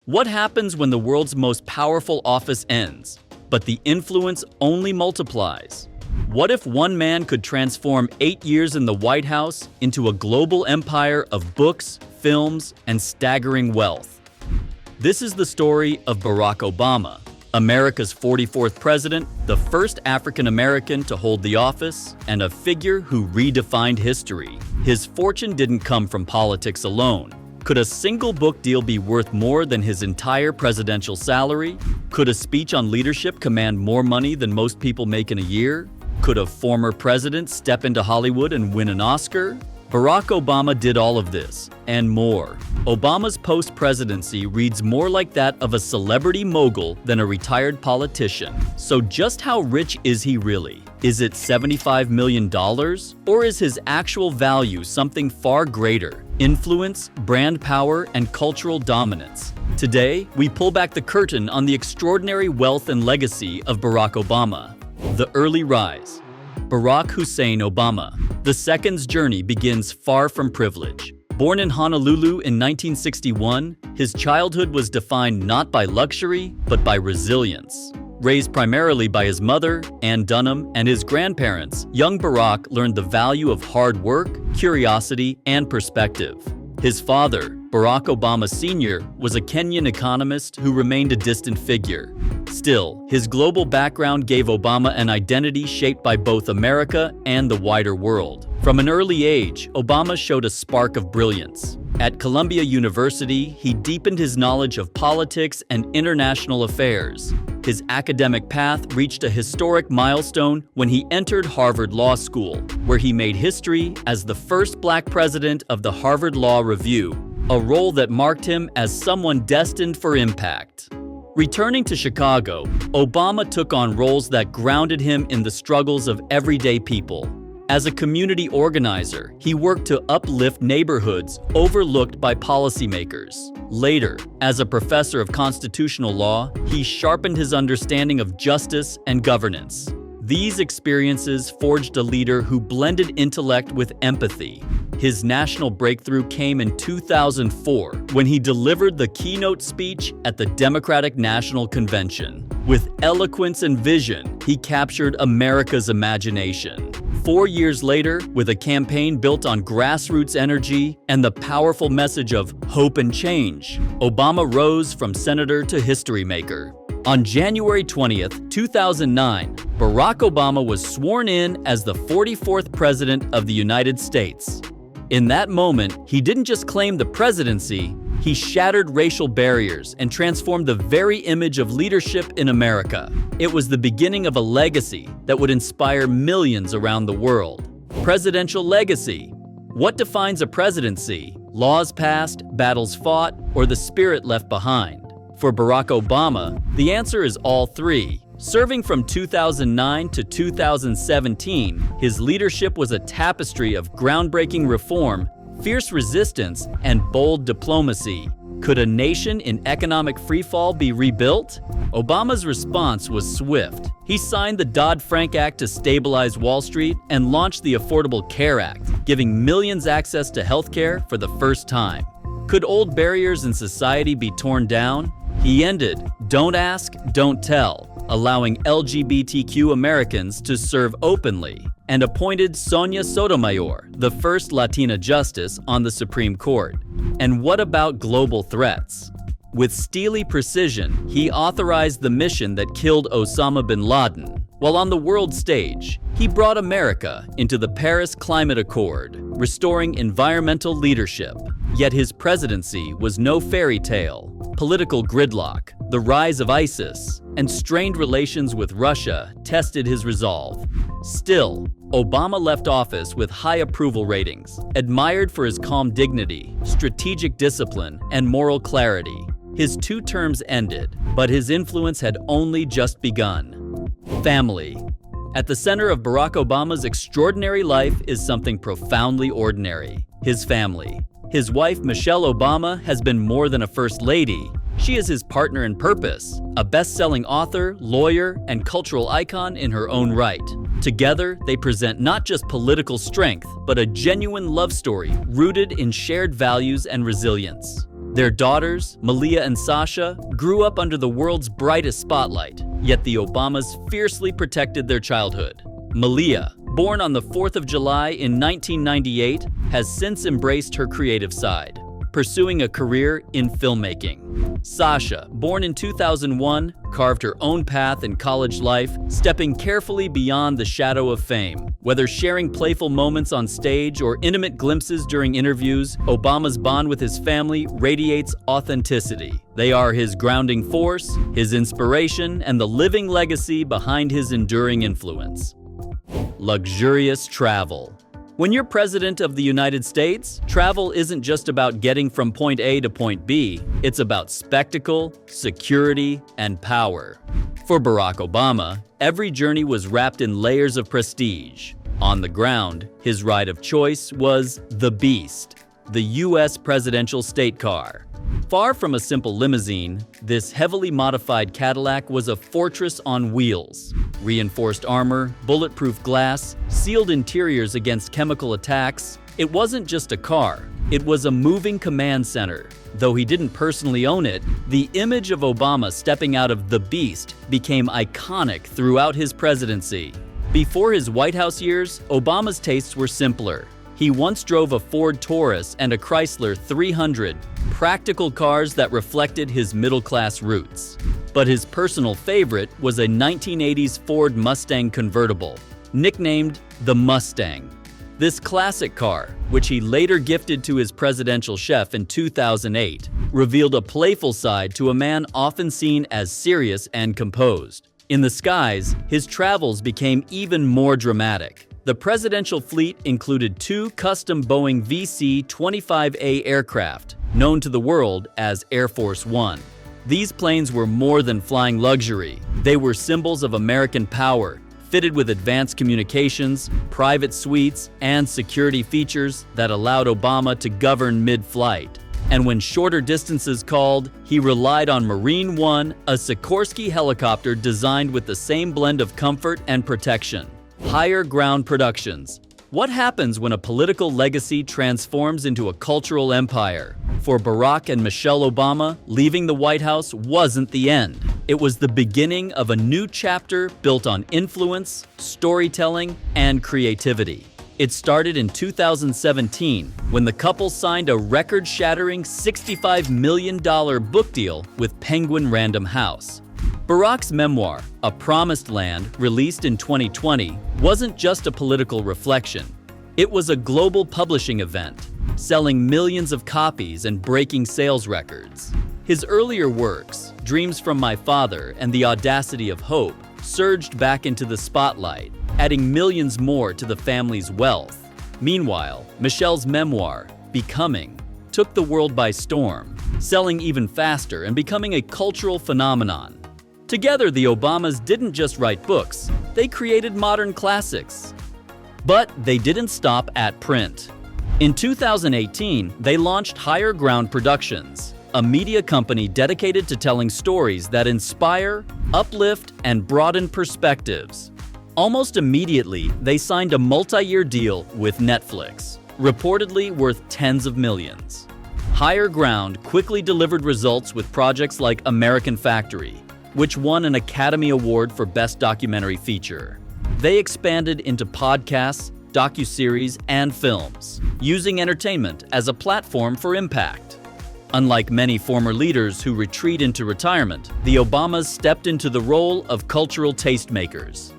What happens when the world's most powerful office ends, but the influence only multiplies? What if one man could transform 8 years in the White House into a global empire of books, films, and staggering wealth? This is the story of Barack Obama, America's 44th president, the first African American to hold the office, and a figure who redefined history. His fortune didn't come from politics alone. Could a single book deal be worth more than his entire presidential salary? Could a speech on leadership command more money than most people make in a year? Could a former president step into Hollywood and win an Oscar? Barack Obama did all of this, and more. Obama's post-presidency reads more like that of a celebrity mogul than a retired politician. So just how rich is he really? Is it $75 million? Or is his actual value something far greater? Influence, brand power, and cultural dominance. Today, we pull back the curtain on the extraordinary wealth and legacy of Barack Obama. The early rise. Barack Hussein Obama. The second's journey begins far from privilege. Born in Honolulu in 1961, his childhood was defined not by luxury, but by resilience. Raised primarily by his mother, Ann Dunham, and his grandparents, young Barack learned the value of hard work, curiosity, and perspective. His father, Barack Obama Sr., was a Kenyan economist who remained a distant figure. Still, his global background gave Obama an identity shaped by both America and the wider world. From an early age, Obama showed a spark of brilliance. At Columbia University, he deepened his knowledge of politics and international affairs. His academic path reached a historic milestone when he entered Harvard Law School, where he made history as the first Black president of the Harvard Law Review, a role that marked him as someone destined for impact. Returning to Chicago, Obama took on roles that grounded him in the struggles of everyday people. As a community organizer, he worked to uplift neighborhoods overlooked by policymakers. Later, as a professor of constitutional law, he sharpened his understanding of justice and governance. These experiences forged a leader who blended intellect with empathy. His national breakthrough came in 2004 when he delivered the keynote speech at the Democratic National Convention. With eloquence and vision, he captured America's imagination. 4 years later, with a campaign built on grassroots energy and the powerful message of hope and change, Obama rose from senator to history maker. On January 20th, 2009, Barack Obama was sworn in as the 44th President of the United States. In that moment, he didn't just claim the presidency, he shattered racial barriers and transformed the very image of leadership in America. It was the beginning of a legacy that would inspire millions around the world. Presidential legacy. What defines a presidency? Laws passed, battles fought, or the spirit left behind? For Barack Obama, the answer is all three. Serving from 2009 to 2017, his leadership was a tapestry of groundbreaking reform, fierce resistance, and bold diplomacy. Could a nation in economic freefall be rebuilt? Obama's response was swift. He signed the Dodd-Frank Act to stabilize Wall Street and launched the Affordable Care Act, giving millions access to healthcare for the first time. Could old barriers in society be torn down? He ended "Don't ask, don't tell," allowing LGBTQ Americans to serve openly, and appointed Sonia Sotomayor, the first Latina justice on the Supreme Court. And what about global threats? With steely precision, he authorized the mission that killed Osama bin Laden. While on the world stage, he brought America into the Paris Climate Accord, restoring environmental leadership. Yet his presidency was no fairy tale. Political gridlock, the rise of ISIS, and strained relations with Russia tested his resolve. Still, Obama left office with high approval ratings, admired for his calm dignity, strategic discipline, and moral clarity. His 2 terms ended, but his influence had only just begun. Family. At the center of Barack Obama's extraordinary life is something profoundly ordinary: his family. His wife, Michelle Obama, has been more than a first lady. She is his partner in purpose, a best-selling author, lawyer, and cultural icon in her own right. Together, they present not just political strength, but a genuine love story rooted in shared values and resilience. Their daughters, Malia and Sasha, grew up under the world's brightest spotlight, yet the Obamas fiercely protected their childhood. Malia, born on the 4th of July in 1998, has since embraced her creative side, pursuing a career in filmmaking. Sasha, born in 2001, carved her own path in college life, stepping carefully beyond the shadow of fame. Whether sharing playful moments on stage or intimate glimpses during interviews, Obama's bond with his family radiates authenticity. They are his grounding force, his inspiration, and the living legacy behind his enduring influence. Luxurious travel. When you're President of the United States, travel isn't just about getting from point A to point B, it's about spectacle, security, and power. For Barack Obama, every journey was wrapped in layers of prestige. On the ground, his ride of choice was the Beast, the U.S. presidential state car. Far from a simple limousine, this heavily modified Cadillac was a fortress on wheels. Reinforced armor, bulletproof glass, sealed interiors against chemical attacks. It wasn't just a car, it was a moving command center. Though he didn't personally own it, the image of Obama stepping out of the Beast became iconic throughout his presidency. Before his White House years, Obama's tastes were simpler. He once drove a Ford Taurus and a Chrysler 300, practical cars that reflected his middle-class roots. But his personal favorite was a 1980s Ford Mustang convertible, nicknamed the Mustang. This classic car, which he later gifted to his presidential chef in 2008, revealed a playful side to a man often seen as serious and composed. In the skies, his travels became even more dramatic. The presidential fleet included 2 custom Boeing VC-25A aircraft, known to the world as Air Force One. These planes were more than flying luxury. They were symbols of American power, fitted with advanced communications, private suites, and security features that allowed Obama to govern mid-flight. And when shorter distances called, he relied on Marine One, a Sikorsky helicopter designed with the same blend of comfort and protection. Higher ground productions. What happens when a political legacy transforms into a cultural empire? For Barack and Michelle Obama, leaving the White House wasn't the end. It was the beginning of a new chapter built on influence, storytelling, and creativity. It started in 2017 when the couple signed a record-shattering $65 million book deal with Penguin Random House. Barack's memoir, A Promised Land, released in 2020, wasn't just a political reflection. It was a global publishing event, selling millions of copies and breaking sales records. His earlier works, Dreams from My Father and The Audacity of Hope, surged back into the spotlight, adding millions more to the family's wealth. Meanwhile, Michelle's memoir, Becoming, took the world by storm, selling even faster and becoming a cultural phenomenon. Together, the Obamas didn't just write books, they created modern classics. But they didn't stop at print. In 2018, they launched Higher Ground Productions, a media company dedicated to telling stories that inspire, uplift, and broaden perspectives. Almost immediately, they signed a multi-year deal with Netflix, reportedly worth tens of millions. Higher Ground quickly delivered results with projects like American Factory, which won an Academy Award for Best Documentary Feature. They expanded into podcasts, docuseries, and films, using entertainment as a platform for impact. Unlike many former leaders who retreat into retirement, the Obamas stepped into the role of cultural tastemakers.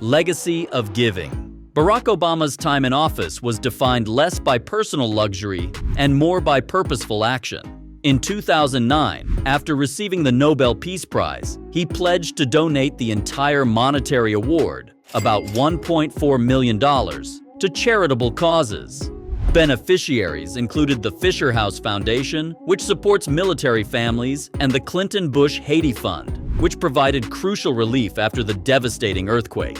Legacy of giving. Barack Obama's time in office was defined less by personal luxury and more by purposeful action. In 2009, after receiving the Nobel Peace Prize, he pledged to donate the entire monetary award, about $1.4 million, to charitable causes. Beneficiaries included the Fisher House Foundation, which supports military families, and the Clinton-Bush Haiti Fund, which provided crucial relief after the devastating earthquake.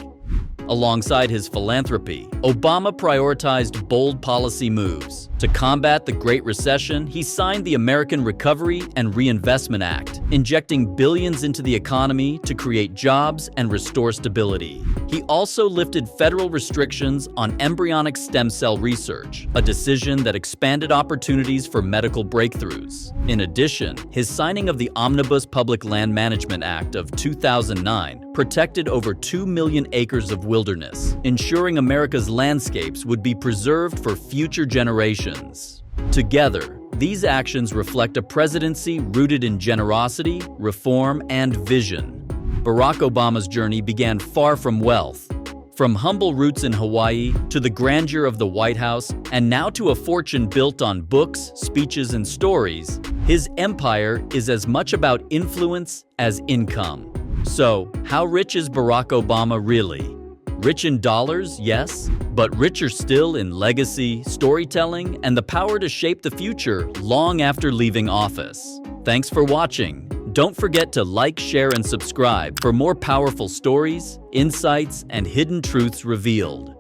Alongside his philanthropy, Obama prioritized bold policy moves. To combat the Great Recession, he signed the American Recovery and Reinvestment Act, injecting billions into the economy to create jobs and restore stability. He also lifted federal restrictions on embryonic stem cell research, a decision that expanded opportunities for medical breakthroughs. In addition, his signing of the Omnibus Public Land Management Act of 2009 protected over 2 million acres of wilderness, ensuring America's landscapes would be preserved for future generations. Together, these actions reflect a presidency rooted in generosity, reform, and vision. Barack Obama's journey began far from wealth. From humble roots in Hawaii to the grandeur of the White House, and now to a fortune built on books, speeches, and stories, his empire is as much about influence as income. So, how rich is Barack Obama really? Rich in dollars, yes, but richer still in legacy, storytelling, and the power to shape the future long after leaving office. Thanks for watching. Don't forget to like, share, and subscribe for more powerful stories, insights, and hidden truths revealed.